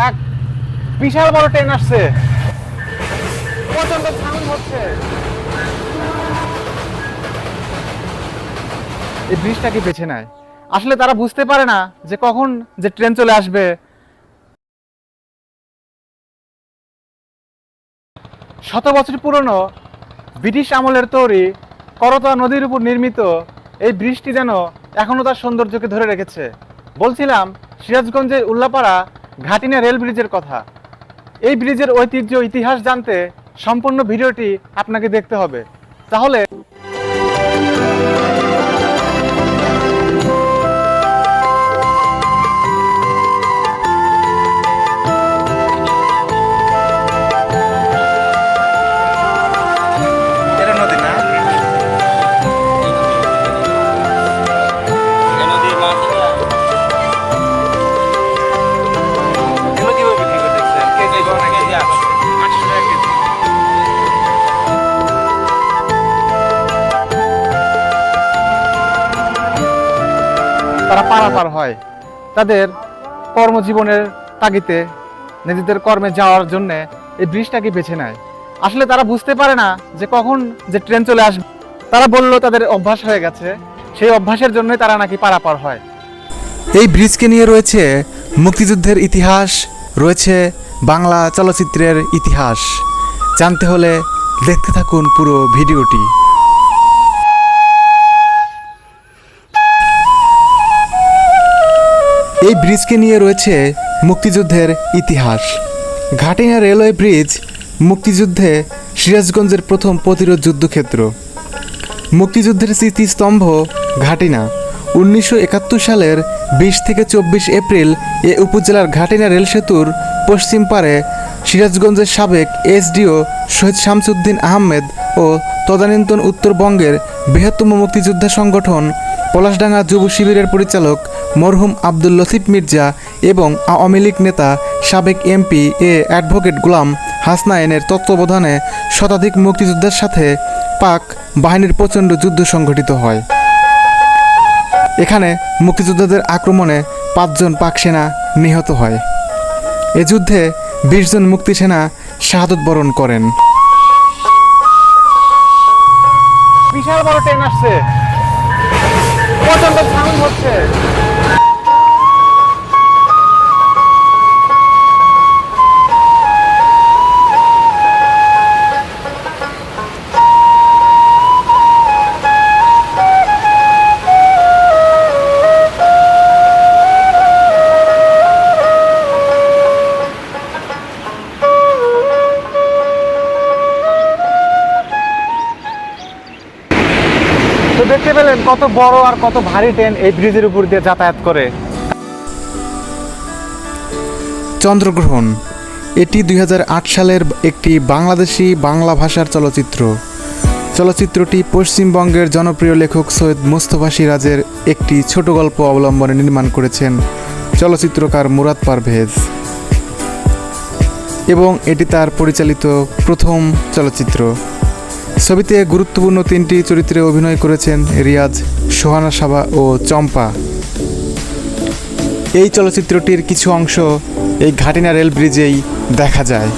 এক বিশাল বড় ট্রেন আসছে, প্রচন্ড সাউন্ড হচ্ছে। এই ব্রিজটা কি বেছে নেয়? আসলে তারা বুঝতে পারে না যে কখন যে ট্রেন চলে আসবে। শত বছর পুরনো ব্রিটিশ আমলের তৈরি করতোয়া নদীর উপর নির্মিত এই ব্রিজটি যেন এখনো তার সৌন্দর্যকে ধরে রেখেছে। বলছিলাম সিরাজগঞ্জের উল্লাপাড়া ঘাটিনা রেল ব্রিজের কথা। এই ব্রিজের ঐতিহ্য ইতিহাস জানতে সম্পূর্ণ ভিডিওটি আপনাকে দেখতে হবে। তাহলে তারা পারাপার হয় তাদের কর্মজীবনের তাগিদে, নিজেদের কর্মে যাওয়ার জন্য এই ব্রিজটাকে বেছে নেয়। আসলে তারা বুঝতে পারে না যে কখন যে ট্রেন চলে আসবে। তারা বলল তাদের অভ্যাস হয়ে গেছে, সেই অভ্যাসের জন্যই তারা নাকি পারাপার হয়। এই ব্রিজকে নিয়ে রয়েছে মুক্তিযুদ্ধের ইতিহাস, রয়েছে বাংলা চলচ্চিত্রের ইতিহাস। জানতে হলে দেখতে থাকুন পুরো ভিডিওটি। এই ব্রিজকে নিয়ে রয়েছে মুক্তিযুদ্ধের ইতিহাস। ঘাটিনা রেলওয়ে ব্রিজ মুক্তিযুদ্ধে সিরাজগঞ্জের প্রথম প্রতিরোধ যুদ্ধক্ষেত্র। মুক্তিযুদ্ধের স্মৃতিস্তম্ভ ঘাটিনা। 1971 সালের 20 থেকে 24 এপ্রিল এ উপজেলার ঘাটিনা রেল সেতুর পশ্চিম পারে সিরাজগঞ্জের সাবেক এসডিও শহীদ শামসুদ্দিন আহমেদ ও তদানীন্তন উত্তরবঙ্গের বৃহত্তম মুক্তিযোদ্ধা সংগঠন পলাশডাঙ্গা যুব শিবিরের পরিচালক মরহুম আব্দুল লতিফ মির্জা এবং আওয়ামী লীগ নেতা সাবেক এমপি অ্যাডভোকেট গোলাম হাসনাইনের তত্ত্বাবধানে শতাধিক মুক্তিযোদ্ধার সাথে পাক বাহিনীর প্রচণ্ড যুদ্ধ সংঘটিত হয়। এখানে মুক্তিযোদ্ধাদের আক্রমণে 5 জন পাক সেনা নিহত হয়। এ যুদ্ধে 20 জন মুক্তি সেনা শাহাদত বরণ করেন। বিশাল বড় ট্রেন আসছে, প্রচন্ড সাউন্ড হচ্ছে। তো দেখতে পেলেন কত বড় আর কত ভারী ট্রেন এই ব্রিজের উপর দিয়ে যাতায়াত করে। চন্দ্রগ্রহণ এটি 2008 সালের একটি বাংলাদেশি বাংলা ভাষার চলচ্চিত্র। চলচ্চিত্রটি পশ্চিমবঙ্গের জনপ্রিয় লেখক সৈয়দ মুস্তফা সিরাজের একটি ছোট গল্প অবলম্বনে নির্মাণ করেছেন চলচ্চিত্রকার মুরাদ পারভেজ, এবং এটি তার পরিচালিত প্রথম চলচ্চিত্র। ছবিতে গুরুত্বপূর্ণ 3টি চরিত্রে অভিনয় করেছেন রিয়াজ, সোহানা সাবা ও চম্পা। এই চলচ্চিত্রটির কিছু অংশ এই ঘাটিনা রেল ব্রিজেই দেখা যায়।